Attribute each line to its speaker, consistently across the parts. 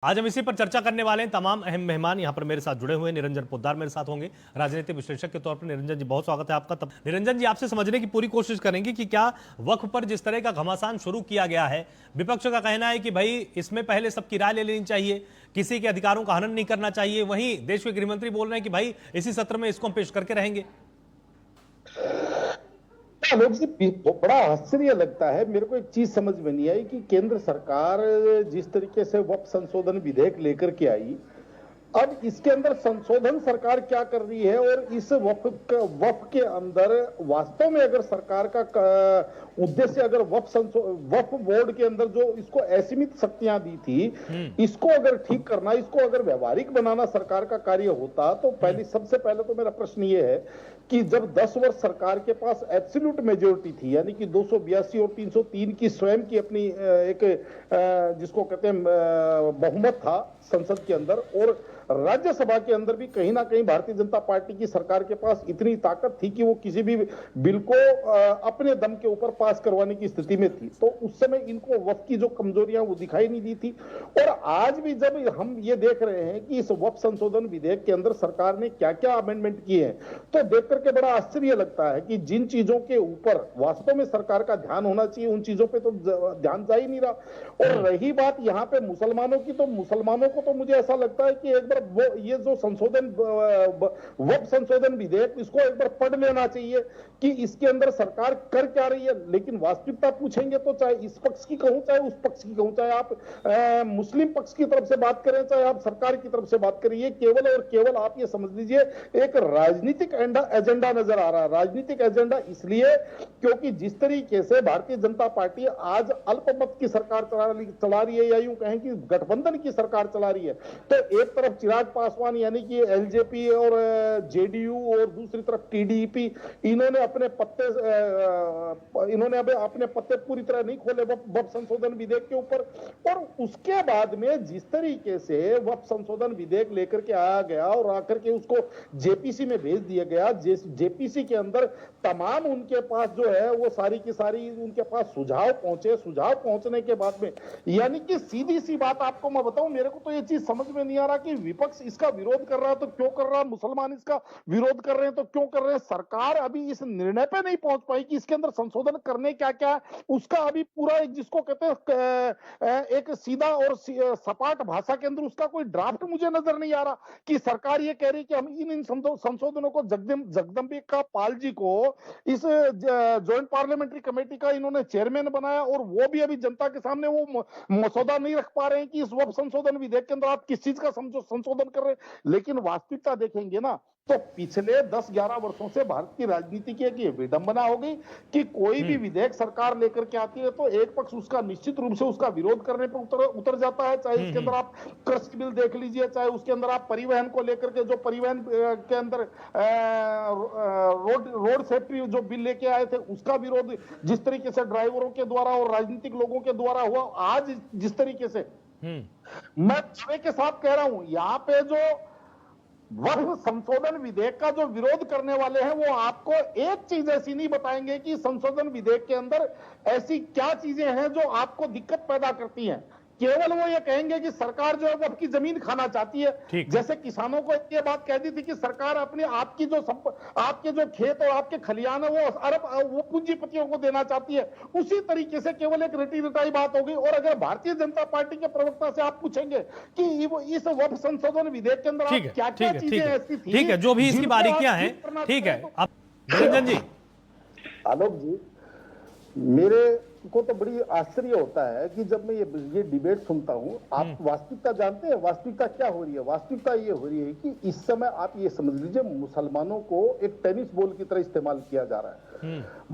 Speaker 1: आज हम इसी पर चर्चा करने वाले हैं। तमाम अहम मेहमान यहाँ पर मेरे साथ जुड़े हुए हैं। निरंजन पोद्दार मेरे साथ होंगे, राजनीतिक विश्लेषक के तौर पर। निरंजन जी, बहुत स्वागत है आपका। तब निरंजन जी, आपसे समझने की पूरी कोशिश करेंगे कि क्या वक्फ पर जिस तरह का घमासान शुरू किया गया है, विपक्ष का कहना है कि भाई इसमें पहले सबकी राय ले लेनी चाहिए, किसी के अधिकारों का हनन नहीं करना चाहिए। वहीं देश के गृहमंत्री बोल रहे हैं कि भाई इसी सत्र में इसको हम पेश करके रहेंगे।
Speaker 2: लोग से बड़ा आश्चर्य लगता है। मेरे को एक चीज समझ में नहीं आई कि केंद्र सरकार जिस तरीके से वक्फ संशोधन विधेयक लेकर के आई, अब इसके अंदर संशोधन सरकार क्या कर रही है, और इस वक्फ के अंदर वास्तव में अगर सरकार का उद्देश्य, अगर वक्फ बोर्ड के अंदर जो इसको असीमित शक्तियां दी थी, इसको अगर ठीक करना, इसको अगर व्यवहारिक बनाना सरकार का कार्य होता, तो सबसे पहले तो मेरा प्रश्न ये है कि जब 10 वर्ष सरकार के पास एब्सोल्यूट मेजोरिटी थी, यानी कि 282 और 303 की स्वयं की अपनी एक जिसको कहते हैं बहुमत था संसद के अंदर, और राज्यसभा के अंदर भी कहीं ना कहीं भारतीय जनता पार्टी की सरकार के पास इतनी ताकत थी कि वो किसी भी बिल को अपने दम के ऊपर पास करवाने की स्थिति में थी, तो उस समय इनको वक्फ की जो कमजोरियां वो दिखाई नहीं दी थी। और आज भी जब हम ये देख रहे हैं कि इस वक्फ संशोधन विधेयक के अंदर सरकार ने क्या क्या अमेंडमेंट किए हैं, तो देख करके बड़ा आश्चर्य लगता है कि जिन चीजों के ऊपर वास्तव में सरकार का ध्यान होना चाहिए, उन चीजों पे तो ध्यान जा ही नहीं रहा। और रही बात यहाँ पे मुसलमानों की, तो मुसलमानों को तो मुझे ऐसा लगता है कि एक बार वो ये जो वक्फ संशोधन विधेयक, इसको एक बार पढ़ लेना चाहिए कि इसके अंदर सरकार कर क्या रही है। लेकिन वास्तविकता पूछेंगे तो चाहे इस पक्ष की कहूं, चाहे उस पक्ष की कहूं, चाहे आप मुस्लिम पक्ष की तरफ से बात करें, चाहे आप सरकार की तरफ से बात करिए, केवल और केवल आप ये समझ लीजिए एक राजनीतिक एजेंडा नजर आ रहा है। राजनीतिक एजेंडा इसलिए क्योंकि जिस तरीके से भारतीय जनता पार्टी आज अल्पमत की सरकार चला रही है, या यूं कहें कि गठबंधन की सरकार चला रही है, तो एक तरफ चिराग पासवान यानी कि एलजेपी और जेडीयू, और दूसरी तरफ टीडीपी, इन्होंने अपने पत्ते पूरी तरह नहीं खोले वक्फ संशोधन विधेयक के ऊपर। और उसके बाद में जिस तरीके से वक्फ संशोधन विधेयक लेकर के आया गया और आकर के उसको जेपीसी में भेज दिया गया, जेपीसी के अंदर तमाम उनके पास जो है वो सारी की सारी उनके पास सुझाव पहुंचे। सुझाव पहुंचने के बाद में, यानी कि सीधी सी बात आपको मैं बताऊं, मेरे को तो ये चीज समझ में नहीं आ रहा कि विपक्ष इसका विरोध कर रहा है तो क्यों कर रहा है, मुसलमान इसका विरोध कर रहे हैं तो क्यों कर रहे हैं। सरकार अभी इस निर्णय पे नहीं पहुंच पाई कि इसके अंदर संशोधन करने क्या क्या है, उसका अभी पूरा एक जिसको कहते हैं एक सीधा और सपाट भाषा के अंदर उसका कोई ड्राफ्ट मुझे नजर नहीं आ रहा कि सरकार ये कह रही कि हम इन संशोधनों को जगदम्बिका पाल जी को इस ज्वाइंट पार्लियामेंट्री कमेटी का इन्होंने चेयरमैन बनाया, और वो भी अभी जनता के सामने वो मसौदा नहीं रख पा रहे हैं कि इस वक्फ संशोधन विधेयक के अंदर आप किस चीज का संशोधन कर रहे हैं। लेकिन वास्तविकता देखेंगे ना, तो पिछले 10-11 वर्षों से भारत की राजनीति की एक विडंबना हो गई कि कोई भी विधेयक सरकार लेकर के आती है तो एक पक्ष उसका निश्चित रूप से उसका विरोध करने पर उतर जाता है। चाहे इसके अंदर आप कृषि बिल देख लीजिए, चाहे उसके अंदर आप परिवहन को लेकर के, जो परिवहन के अंदर रोड सेफ्टी जो बिल लेके आए थे, उसका विरोध जिस तरीके से ड्राइवरों के द्वारा और राजनीतिक लोगों के द्वारा हुआ, आज जिस तरीके से मैं दावे के साथ कह रहा हूं, यहां पे जो वक्फ संशोधन विधेयक का जो विरोध करने वाले हैं, वो आपको एक चीज ऐसी नहीं बताएंगे कि संशोधन विधेयक के अंदर ऐसी क्या चीजें हैं जो आपको दिक्कत पैदा करती हैं। केवल वो ये कहेंगे कि सरकार जो है वो आपकी जमीन खाना चाहती है। जैसे किसानों को ये बात कह दी थी कि सरकार अपने आपके जो खेत और आपके खलियान है वो पूंजीपतियों को देना चाहती है। उसी तरीके से केवल एक रटी रटाई बात हो गई। और अगर भारतीय जनता पार्टी के प्रवक्ता से आप पूछेंगे कि इस वक्फ संशोधन विधेयक के अंदर क्या क्या चीजें ऐसी थी,
Speaker 1: ठीक है, जो भी इसकी बारीकियां हैं, ठीक है। अब निरंजन जी,
Speaker 2: आलोक जी, मेरे को तो बड़ी आश्चर्य होता है कि जब मैं ये डिबेट सुनता हूं, आप वास्तविकता जानते हैं वास्तविकता क्या हो रही है। वास्तविकता ये हो रही है कि इस समय आप ये समझ लीजिए मुसलमानों को एक टेनिस बॉल की तरह इस्तेमाल किया जा रहा है।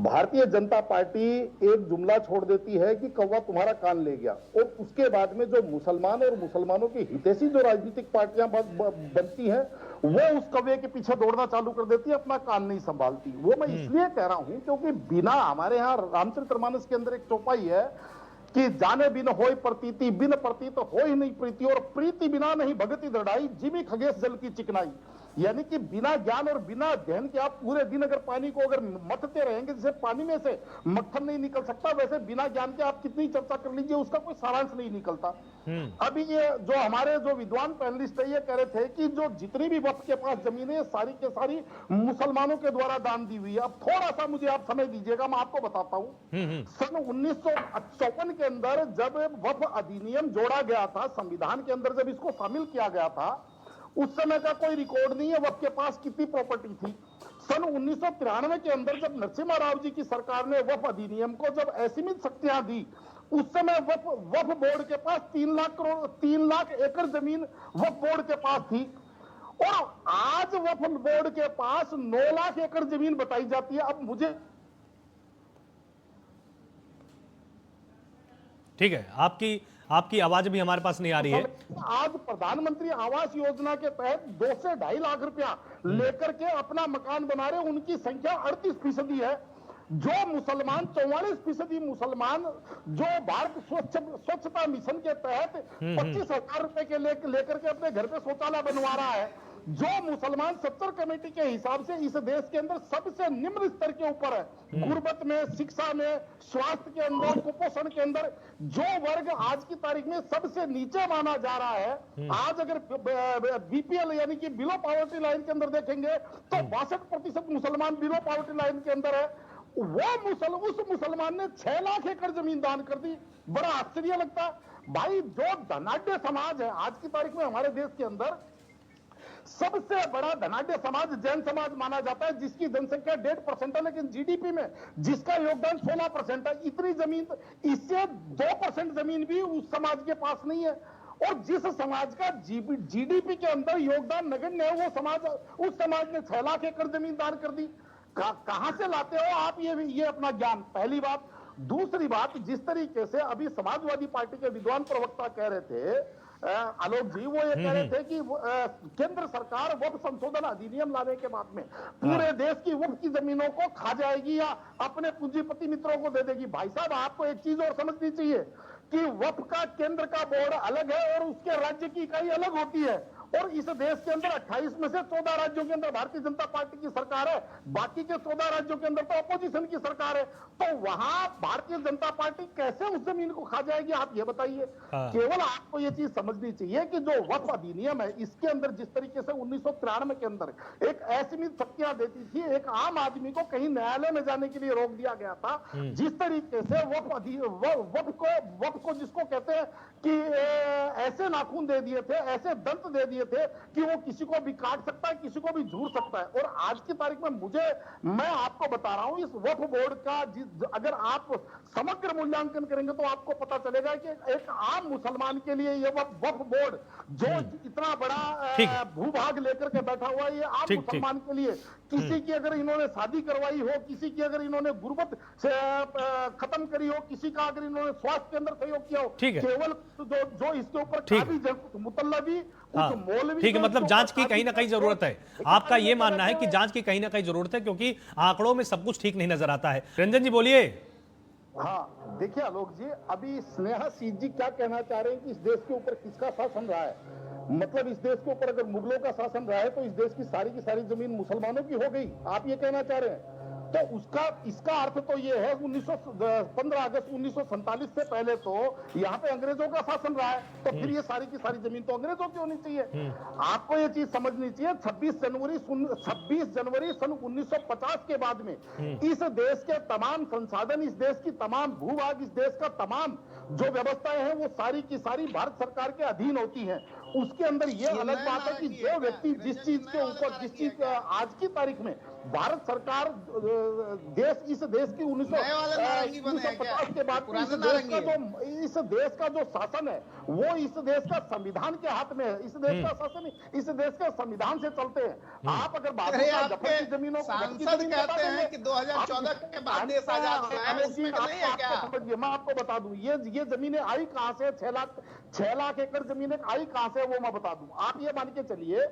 Speaker 2: भारतीय जनता पार्टी एक जुमला छोड़ देती है कि कौवा तुम्हारा कान ले गया, और उसके बाद में जो मुसलमान और मुसलमानों की हितैषी जो राजनीतिक पार्टियां बनती हैं, वो उस कौवे के पीछे दौड़ना चालू कर देती है, अपना कान नहीं संभालती। वो मैं इसलिए कह रहा हूं क्योंकि बिना, हमारे यहाँ रामचरितमानस के अंदर एक चौपाई है कि जाने बिन होय प्रतीति, बिन प्रतीत हो ही नहीं प्रीति, और प्रीति बिना नहीं भगति दृढ़ाई, जिमी खगेश जल की चिकनाई। यानी कि बिना ज्ञान और बिना अध्ययन के आप पूरे दिन अगर पानी को अगर मथते रहेंगे, जैसे पानी में से मक्खन नहीं निकल सकता, वैसे बिना ज्ञान के आप कितनी चर्चा कर लीजिए उसका कोई सारांश नहीं निकलता। अभी ये जो हमारे जो विद्वान पैनलिस्ट है ये कह रहे थे कि जो जितनी भी वक्फ के पास जमीनें सारी के सारी मुसलमानों के द्वारा दान दी हुई है। अब थोड़ा सा मुझे आप समय दीजिएगा, मैं आपको बताता हूं। सन 1954 के अंदर जब वक्फ अधिनियम जोड़ा गया था संविधान के अंदर, जब इसको शामिल किया गया था, उस समय का कोई रिकॉर्ड नहीं है वक्फ के पास कितनी प्रॉपर्टी थी। सन 1993 के अंदर जब नरसिम्हा राव जी की सरकार ने वक्फ अधिनियम को जब असीमित शक्तियां दी, उस समय वक्फ बोर्ड के पास 3 लाख एकड़ जमीन वक्फ बोर्ड के पास थी, और आज वक्फ बोर्ड के पास 9 लाख एकड़ जमीन बताई जाती है। अब मुझे
Speaker 1: ठीक है, आपकी आवाज भी हमारे पास नहीं आ रही है।
Speaker 2: आज प्रधानमंत्री आवास योजना के तहत 2 से 2.5 लाख रुपया लेकर के अपना मकान बना रहे, उनकी संख्या 38% है। जो मुसलमान 44% मुसलमान जो भारत स्वच्छता मिशन के तहत 25,000 रुपए के लेकर के अपने घर पे शौचालय बनवा रहा है, जो मुसलमान 70 कमेटी के हिसाब से इस देश के अंदर सबसे निम्न स्तर के ऊपर है, गुर्बत में, शिक्षा में, स्वास्थ्य के अंदर, कुपोषण के अंदर, जो वर्ग आज की तारीख में सबसे नीचे माना जा रहा है, आज अगर बीपीएल यानी कि बिलो पॉवर्टी लाइन के अंदर देखेंगे तो 62% मुसलमान बिलो पॉवर्टी लाइन के अंदर है। उस मुसलमान ने 6 लाख एकड़ जमीन दान कर दी। बड़ा आश्चर्य लगता है भाई, जो धनाढ्य समाज है आज की तारीख में हमारे देश के अंदर, सबसे बड़ा धनाढ्य समाज जैन समाज माना जाता है, जिसकी जनसंख्या 1.5% है, लेकिन जीडीपी में जिसका योगदान 16% है। इतनी जमीन, इससे 2% जमीन भी उस समाज के पास नहीं है। और जिस समाज का जीडीपी के अंदर योगदान नगण्य है, वो समाज, उस समाज ने 6 लाख एकड़ जमीन दान कर दी। कहां से लाते हो आप ये अपना ज्ञान? पहली बात। दूसरी बात, जिस तरीके से अभी समाजवादी पार्टी के विद्वान प्रवक्ता कह रहे थे आलोक जी, वो ये कह रहे थे कि केंद्र सरकार वक्फ संशोधन अधिनियम लाने के बाद में पूरे देश की वक्फ की जमीनों को खा जाएगी या अपने पूंजीपति मित्रों को दे देगी। भाई साहब, आपको एक चीज और समझनी चाहिए कि वक्फ का केंद्र का बोर्ड अलग है और उसके राज्य की इकाई अलग होती है। और इस देश के अंदर 28 में से 14 राज्यों के अंदर भारतीय जनता पार्टी की सरकार है, बाकी के 14 राज्यों के अंदर तो अपोजिशन की सरकार है। तो वहां भारतीय जनता पार्टी कैसे उस जमीन को खा जाएगी, आप ये बताइए। केवल आपको ये चीज समझनी चाहिए कि जो वक्फ अधिनियम है, इसके अंदर जिस तरीके से 1993 के अंदर एक असीमित शक्तियां देती थी, एक आम आदमी को कहीं न्यायालय में जाने के लिए रोक दिया गया था। जिस तरीके से वक्फ को जिसको कहते हैं कि ऐसे नाखून दे दिए थे, ऐसे दंत दे दिए थे कि वो किसी को भी काट सकता है, किसी को भी झूर सकता है। और आज की तारीख में मैं आपको बता रहा हूं, इस वक्फ बोर्ड का अगर आप समग्र मूल्यांकन करेंगे तो आपको पता चलेगा कि एक आम मुसलमान के लिए ये वक्फ बोर्ड जो इतना बड़ा भूभाग लेकर के बैठा हुआ है, ये आम मुसलमान के लिए, किसी की अगर इन्होंने शादी करवाई हो, किसी की अगर इन्होंने गुर्बत से खत्म करी हो, किसी का अगर इन्होंने स्वास्थ्य के अंदर सहयोग किया हो, केवल जो इसके ऊपर मुतल्लबी
Speaker 1: ठीक है, मतलब जांच की कहीं ना कहीं जरूरत है। आपका यह मानना है कि जांच की कहीं ना कहीं जरूरत है, क्योंकि आंकड़ों में सब कुछ ठीक नहीं नजर आता है। रंजन जी बोलिए।
Speaker 2: हाँ, देखिए आलोक जी, अभी स्नेहा सिंह जी क्या कहना चाह रहे हैं कि इस देश के ऊपर किसका शासन रहा है? मतलब इस देश के ऊपर अगर मुगलों का शासन रहा है तो इस देश की सारी जमीन मुसलमानों की हो गई, आप ये कहना चाह रहे हैं? तो इसका अर्थ तो ये है 15 अगस्त 1947 से पहले तो यहाँ पे अंग्रेजों का शासन रहा है, तो फिर ये सारी की सारी जमीन तो अंग्रेजों की होनी चाहिए। आपको ये चीज समझनी चाहिए। 26 जनवरी सन 1950 के बाद में इस देश के तमाम संसाधन, इस देश की तमाम भूभाग, इस देश का तमाम जो व्यवस्थाएं हैं वो सारी की सारी भारत सरकार के अधीन होती हैं। उसके अंदर ये अलग बात है कि जो व्यक्ति जिस चीज के ऊपर, जिस चीज आज की तारीख में भारत सरकार इस देश की 1950 के बाद इस देश का जो शासन है वो इस देश का संविधान के हाथ में है। इस देश का शासन इस देश का संविधान से चलते हैं। आप अगर बात की जमीनों
Speaker 3: सांसद कहते हैं कि 2014 के बाद देश आजाद हुआ है, उसमें नहीं है क्या?
Speaker 2: समझिए, मैं आपको बता दूं, ये जमीनें आई कहां से? 6 लाख एकड़ जमीनें आई कहां से, वो मैं बता दूं। आप ये मान के चलिए,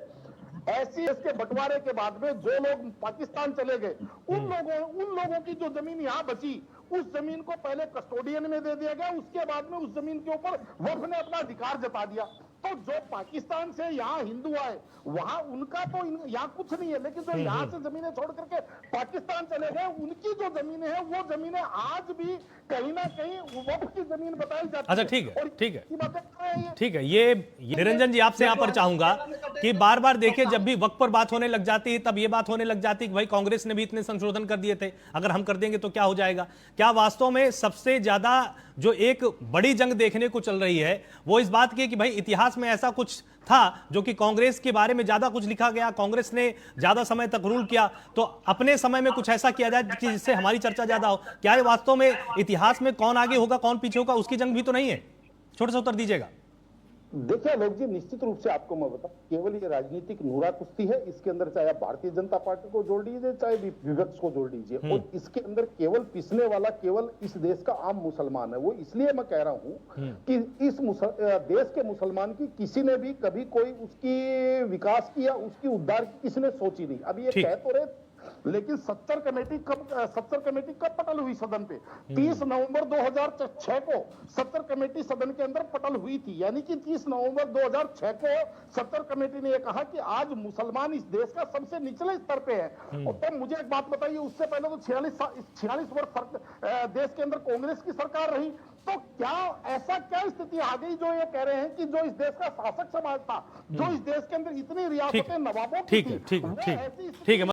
Speaker 2: ऐसी इसके बंटवारे के बाद में जो लोग पाकिस्तान चले गए, उन लोगों की जो जमीन यहां बची, उस जमीन को पहले कस्टोडियन में दे दिया गया, उसके बाद में उस जमीन के ऊपर वक्फ ने अपना अधिकार जता दिया। तो जो पाकिस्तान से यहाँ हिंदू आए वहां उनका तो यहाँ कुछ नहीं है, लेकिन जो यहाँ से जमीनें छोड़ करके पाकिस्तान चले गए उनकी जो जमीनें हैं वो जमीनें आज भी कहीं ना कहीं वक्फ की जमीन बताई जाती
Speaker 1: अच्छा,
Speaker 2: है।
Speaker 1: ठीक है,
Speaker 2: और
Speaker 1: ठीक है,
Speaker 2: की बातें कर रहे हैं।
Speaker 1: ठीक है। ये निरंजन जी आपसे यहां पर चाहूंगा कि बार बार देखिए जब भी वक्त पर बात होने लग जाती है तब ये बात होने लग जाती है कि भाई कांग्रेस ने भी इतने संशोधन कर दिए थे, अगर हम कर देंगे तो क्या हो जाएगा। क्या वास्तव में सबसे ज्यादा जो एक बड़ी जंग देखने को चल रही है वो इस बात की है कि भाई इतिहास में ऐसा कुछ था जो कि कांग्रेस के बारे में ज्यादा कुछ लिखा गया, कांग्रेस ने ज्यादा समय तक रूल किया, तो अपने समय में कुछ ऐसा किया जाए कि जिससे हमारी चर्चा ज्यादा हो। क्या ये वास्तव में इतिहास में कौन आगे होगा कौन पीछे होगा उसकी जंग भी तो नहीं है? छोटे से उत्तर दीजिएगा।
Speaker 2: देखिए आलोक जी, निश्चित रूप से आपको मैं बताऊं, केवल ये राजनीतिक नूरा कुश्ती है। इसके अंदर चाहे आप भारतीय जनता पार्टी को जोड़ लीजिए चाहे विपक्ष को जोड़ लीजिए, और इसके अंदर केवल पिसने वाला केवल इस देश का आम मुसलमान है। वो इसलिए मैं कह रहा हूं कि इस देश के मुसलमान की किसी ने भी कभी कोई उसकी विकास की या उसकी उद्धार की किसी ने सोची नहीं। अब ये कह तो रहे, लेकिन 70 कमेटी कब पटल हुई सदन पे? 30 नवंबर 2006 को 70 कमेटी सदन के अंदर पटल हुई थी। यानी कि 30 नवंबर 2006 को 70 कमेटी ने यह कहा कि आज मुसलमान इस देश का सबसे निचले स्तर पे है। और तब मुझे एक बात बताइए, उससे पहले तो 46 वर्ष देश के अंदर कांग्रेस की सरकार रही। तो क्या ऐसा क्या स्थिति आ गई जो ये कह रहे हैं कि जो इस देश का शासक समाज था, जो इस देश के अंदर इतनी रियासतें नवाबों की थी,
Speaker 1: ठीक है